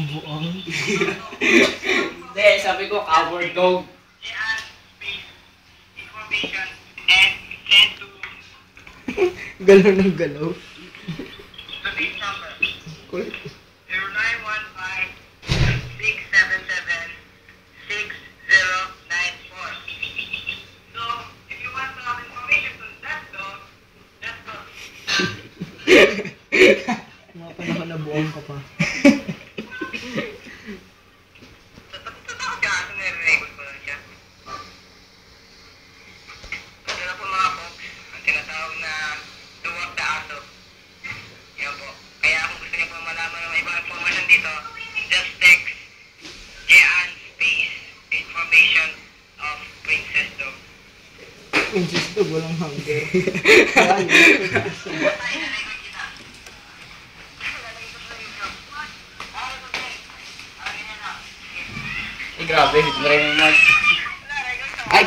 Buang. Hindi, sabi ko, coward dog. Information and send to Galaw ng galaw. the base number Kulit. 0915-677-6094. So, if you want to have information on that dog, that's dog. Mga panahon na buang ka pa. Totoo ka, kasi nare-record ko lang siya. Ito na po mga folks, ang tinatawag na duwag na aso. Yan po. Kaya kung gusto niyo po malaman ng ibang information dito, just text Jean space information of Princess Dog. Princess dog, walang hunger. Eh, grabe, hit mo rin yung Mark. Ay,